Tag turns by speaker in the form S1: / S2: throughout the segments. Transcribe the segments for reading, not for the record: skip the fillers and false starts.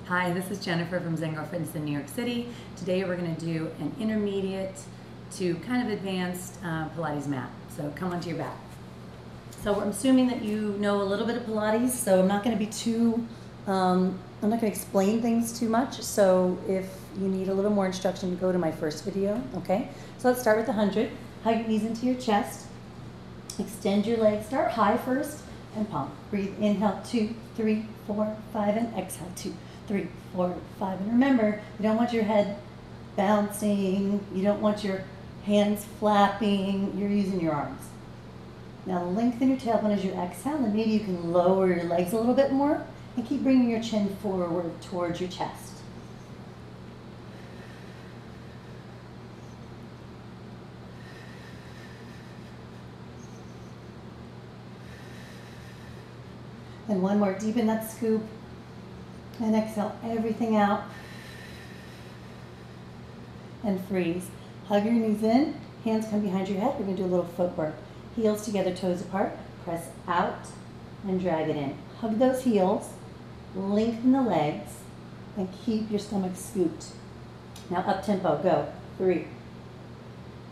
S1: Hi, this is Jennifer from Zen Girl Fitness in New York City. Today we're going to do an intermediate to kind of advanced Pilates mat. So come onto your back. So I'm assuming that you know a little bit of Pilates, so I'm not going to be too, I'm not going to explain things too much. So if you need a little more instruction, go to my first video, okay? So let's start with the 100. Hug your knees into your chest. Extend your legs. Start high first and pump. Breathe. Inhale, 2, 3, 4, 5, and exhale, 2, 3, 4, 5. And remember, you don't want your head bouncing. You don't want your hands flapping. You're using your arms. Now lengthen your tailbone as you exhale, and maybe you can lower your legs a little bit more and keep bringing your chin forward towards your chest. And one more, deepen that scoop, and exhale everything out, and freeze. Hug your knees in, hands come behind your head. We're gonna do a little footwork. Heels together, toes apart, press out, and drag it in. Hug those heels, lengthen the legs, and keep your stomach scooped. Now up tempo, go. 3,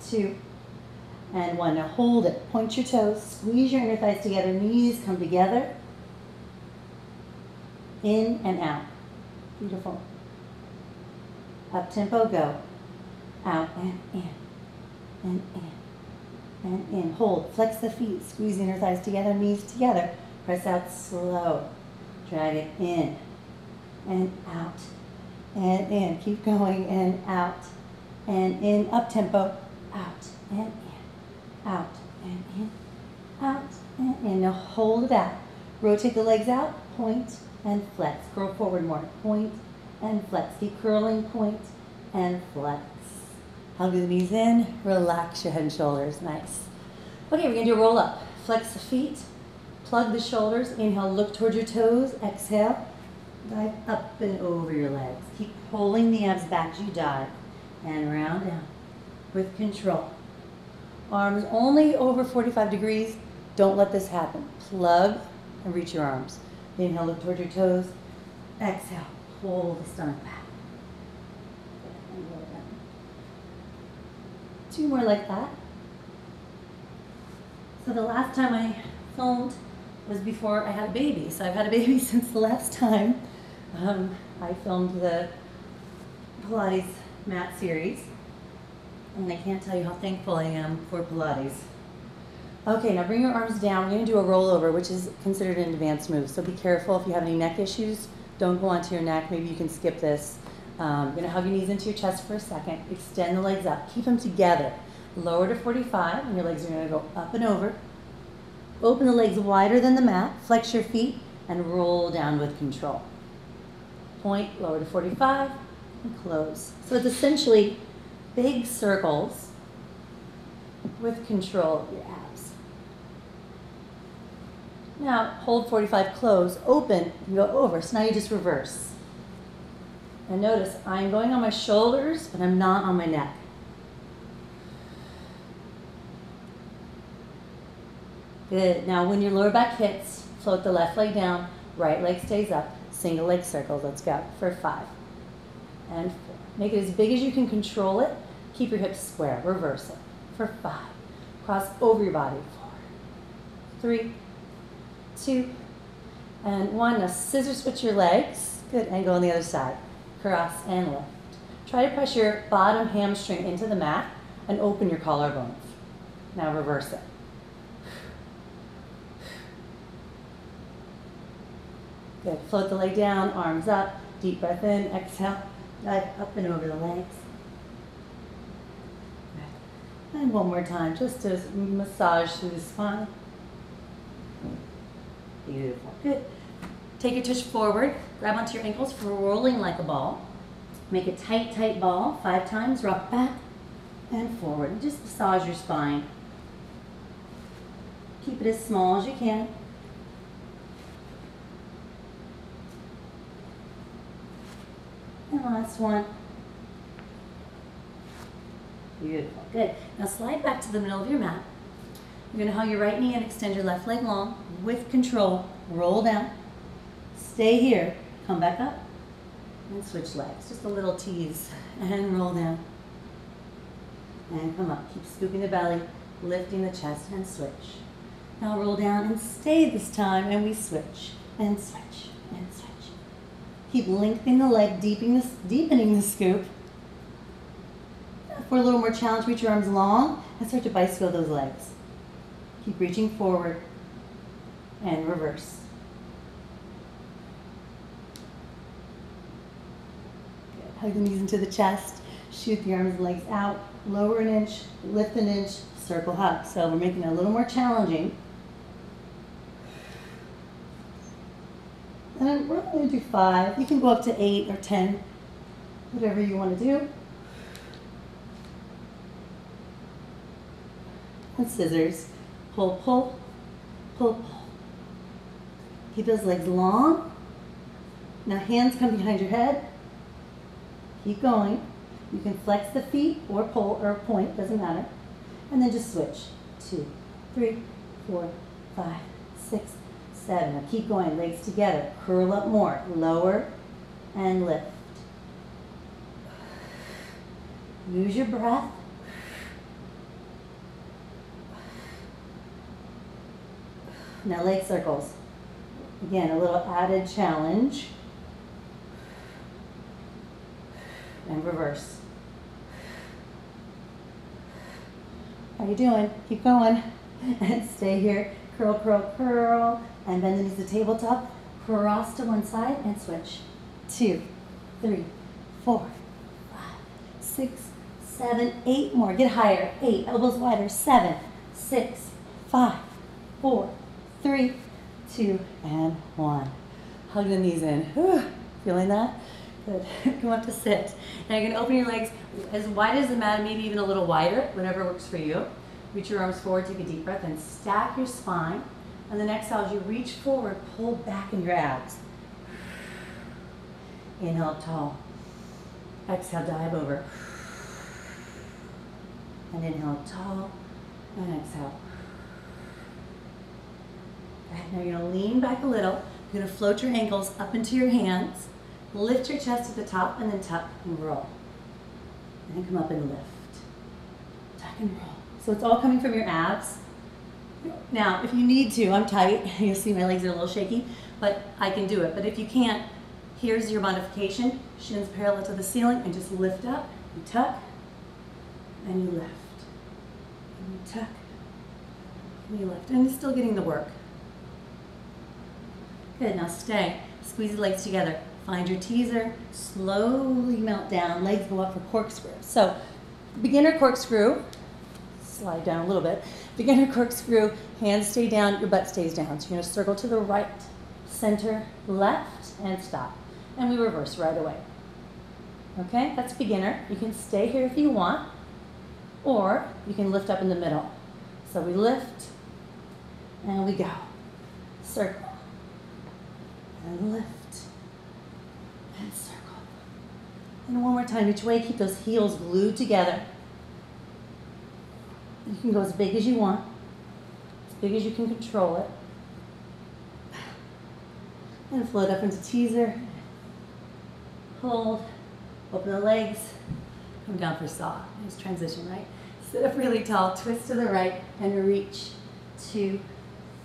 S1: 2, and 1. Now hold it, point your toes, squeeze your inner thighs together, knees come together, in and out. Beautiful. Up tempo, go. Out and in, and in, and in. Hold, flex the feet, squeeze the inner thighs together, knees together. Press out slow. Drag it in, and out, and in. Keep going, and out, and in. Up tempo, out, and in, out, and in, out, and in. Now hold it out. Rotate the legs out, point, and flex. Curl forward more. Point and flex. Keep curling, point and flex. Hug the knees in. Relax your head and shoulders. Nice. Okay, we're going to do a roll up. Flex the feet. Plug the shoulders. Inhale, look towards your toes. Exhale, dive up and over your legs. Keep pulling the abs back as you dive. And round down with control. Arms only over 45 degrees. Don't let this happen. Plug and reach your arms. Inhale, look toward your toes. Exhale, pull the stomach back. And roll down. 2 more like that. So the last time I filmed was before I had a baby. So I've had a baby since the last time I filmed the Pilates Mat series. And I can't tell you how thankful I am for Pilates. Okay, now bring your arms down. We're going to do a rollover, which is considered an advanced move. So be careful if you have any neck issues. Don't go onto your neck. Maybe you can skip this. You're going to hug your knees into your chest for a second. Extend the legs up. Keep them together. Lower to 45, and your legs are going to go up and over. Open the legs wider than the mat. Flex your feet, and roll down with control. Point, lower to 45, and close. So it's essentially big circles with control of your abs. Now, hold 45, close, open, and go over. So now you just reverse. And notice, I'm going on my shoulders, but I'm not on my neck. Good. Now, when your lower back hits, float the left leg down, right leg stays up, single leg circles. Let's go for 5 and 4. Make it as big as you can control it. Keep your hips square. Reverse it for 5. Cross over your body. 4, 3, 2, and 1. Now scissor switch your legs. Good, and go on the other side. Cross and lift. Try to press your bottom hamstring into the mat and open your collarbones. Now reverse it. Good, float the leg down, arms up, deep breath in, exhale, dive up and over the legs. And one more time, just to massage through the spine. Beautiful. Good. Take your tush forward. Grab onto your ankles for rolling like a ball. Make a tight, tight ball 5 times. Rock back and forward. And just massage your spine. Keep it as small as you can. And last one. Beautiful. Good. Now slide back to the middle of your mat. You're going to hug your right knee and extend your left leg long with control. Roll down. Stay here. Come back up. And switch legs, just a little tease. And roll down. And come up, keep scooping the belly, lifting the chest, and switch. Now roll down and stay this time, and we switch, and switch, and switch. Keep lengthening the leg, deepening the scoop. For a little more challenge, reach your arms long and start to bicycle those legs. Keep reaching forward and reverse. Good. Hug the knees into the chest, shoot the arms and legs out, lower an inch, lift an inch, circle hug. So we're making it a little more challenging. And then we're going to do 5. You can go up to 8 or 10, whatever you want to do. And scissors. Pull, pull, pull, pull. Keep those legs long. Now hands come behind your head. Keep going. You can flex the feet or pull or point, doesn't matter. And then just switch. 2, 3, 4, 5, 6, 7. Now keep going, legs together. Curl up more. Lower and lift. Use your breath. Now leg circles. Again, a little added challenge. And reverse. How you doing? Keep going. And stay here. Curl, curl, curl. And bend the knees to tabletop. Cross to one side and switch. 2, 3, 4, 5, 6, 7, 8 more. Get higher. 8. Elbows wider. 7, 6, 5, 4, 3, 2, and 1. Hug the knees in. Whew. Feeling that? Good. Come up to sit. Now you're going to open your legs as wide as the mat, maybe even a little wider, whatever works for you. Reach your arms forward, take a deep breath, and stack your spine. And then exhale, as you reach forward, pull back in your abs. Inhale, tall. Exhale, dive over. And inhale, tall. And exhale. Now you're going to lean back a little. You're going to float your ankles up into your hands. Lift your chest at the top and then tuck and roll. And then come up and lift. Tuck and roll. So it's all coming from your abs. Now, if you need to, I'm tight. You'll see my legs are a little shaky, but I can do it. But if you can't, here's your modification. Shins parallel to the ceiling and just lift up. You tuck and you lift. And you tuck and you lift. And you're still getting the work. Good, now stay. Squeeze the legs together. Find your teaser, slowly melt down. Legs go up for corkscrew. So, beginner corkscrew, slide down a little bit. Beginner corkscrew, hands stay down, your butt stays down. So you're gonna circle to the right, center, left, and stop. And we reverse right away. Okay, that's beginner. You can stay here if you want, or you can lift up in the middle. So we lift, and we go. Circle, and lift. And circle. And one more time each way, keep those heels glued together. You can go as big as you want, as big as you can control it. And float up into teaser. Hold, open the legs, come down for saw. Nice transition, right? Sit up really tall, twist to the right, and reach. 2,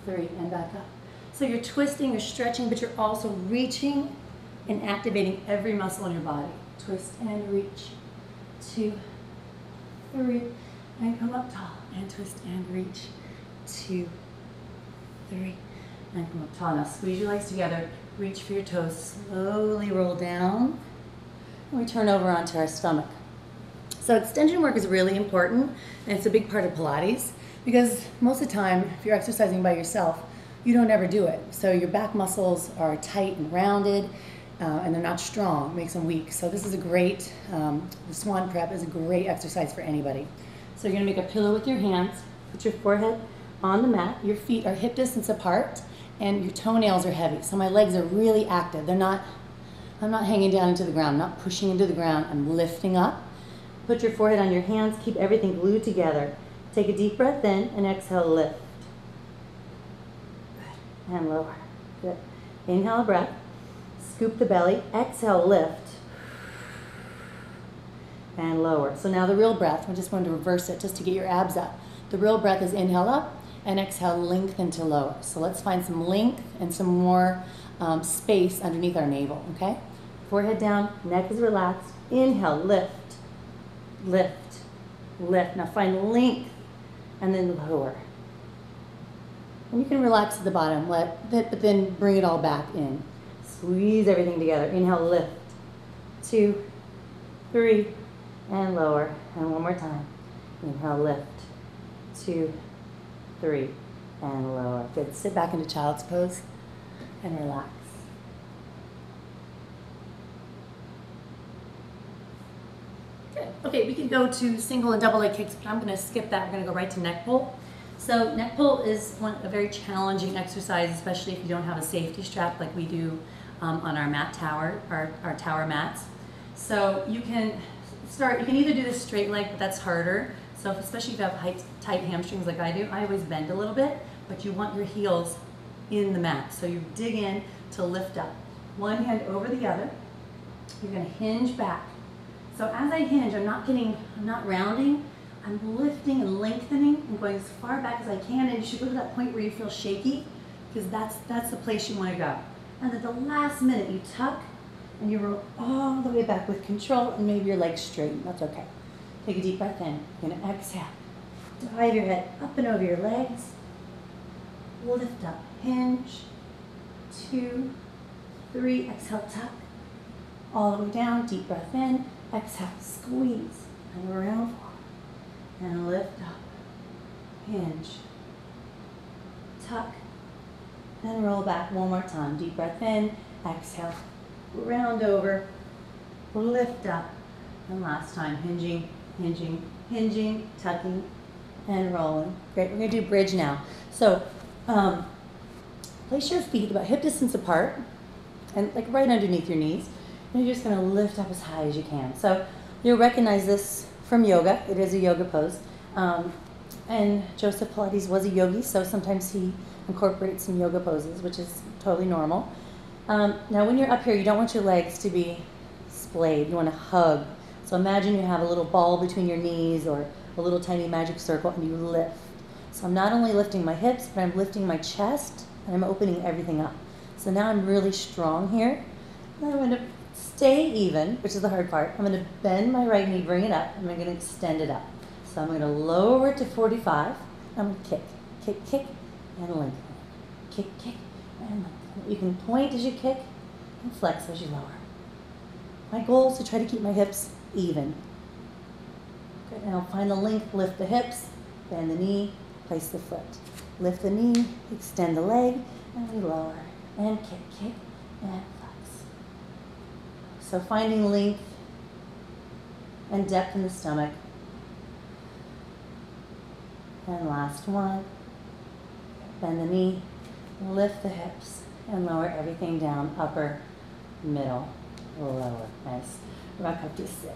S1: 3, and back up. So you're twisting, you're stretching, but you're also reaching and activating every muscle in your body. Twist and reach. 2, 3, and come up tall. And twist and reach. 2, 3, and come up tall. Now squeeze your legs together. Reach for your toes. Slowly roll down. And we turn over onto our stomach. So extension work is really important, and it's a big part of Pilates, because most of the time, if you're exercising by yourself, you don't ever do it. So your back muscles are tight and rounded, and they're not strong. It makes them weak. So this is a great, the Swan prep is a great exercise for anybody. So you're gonna make a pillow with your hands, put your forehead on the mat, your feet are hip distance apart, and your toenails are heavy. So my legs are really active. I'm not hanging down into the ground, I'm not pushing into the ground, I'm lifting up. Put your forehead on your hands, keep everything glued together. Take a deep breath in and exhale, lift. Good, and lower, good. Inhale a breath, scoop the belly, exhale, lift. and lower. So now the real breath, we're just going to reverse it just to get your abs up. The real breath is inhale up and exhale, lengthen to lower. So let's find some length and some more space underneath our navel, okay? Forehead down, neck is relaxed. Inhale, lift, lift, lift. Now find length and then lower. And you can relax at the bottom, but then bring it all back in. Squeeze everything together. Inhale, lift. 2, 3, and lower. And one more time. Inhale, lift. 2, 3, and lower. Good. Sit back into child's pose and relax. Good. Okay, we can go to single and double leg kicks, but I'm going to skip that. We're going to go right to neck pull. So neck pull is a very challenging exercise, especially if you don't have a safety strap like we do on our mat tower, our tower mats. So you can either do this straight leg, but that's harder. So especially if you have tight hamstrings like I do, I always bend a little bit, but you want your heels in the mat. So you dig in to lift up. One hand over the other. You're going to hinge back. So as I hinge, I'm not rounding. I'm lifting and lengthening and going as far back as I can, and you should go to that point where you feel shaky, because that's the place you want to go. And at the last minute, you tuck and you roll all the way back with control, and maybe your legs straighten. That's okay. Take a deep breath in. You're going to exhale. Dive your head up and over your legs. Lift up. Hinge. 2, 3. Exhale, tuck. All the way down. Deep breath in. Exhale, squeeze. And around. And lift up. Hinge. Tuck. And roll back one more time. Deep breath in. Exhale. Round over. Lift up. And last time, hinging, hinging, hinging, tucking, and rolling. Great, we're gonna do bridge now. So place your feet about hip distance apart and like right underneath your knees. And you're just gonna lift up as high as you can. So you'll recognize this from yoga. It is a yoga pose. And Joseph Pilates was a yogi, so sometimes he incorporates some yoga poses, which is totally normal. Now when you're up here, you don't want your legs to be splayed. You wanna hug. So imagine you have a little ball between your knees or a little tiny magic circle, and you lift. So I'm not only lifting my hips, but I'm lifting my chest, and I'm opening everything up. So now I'm really strong here. And I'm going to stay even, which is the hard part. I'm going to bend my right knee, bring it up, and I'm going to extend it up. So I'm going to lower it to 45. I'm going to kick, kick, kick, and lengthen. Kick, kick, and lengthen. You can point as you kick and flex as you lower. My goal is to try to keep my hips even. Good. Now find the length, lift the hips, bend the knee, place the foot. Lift the knee, extend the leg, and we lower. And kick, kick, and flex. So finding length and depth in the stomach. And last one. Bend the knee, lift the hips, and lower everything down, upper, middle, lower. Nice. Rock up to sit.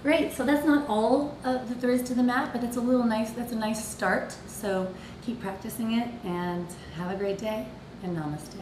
S1: Great, so that's not all that there is to the mat, but it's that's a nice start. So keep practicing it and have a great day, and namaste.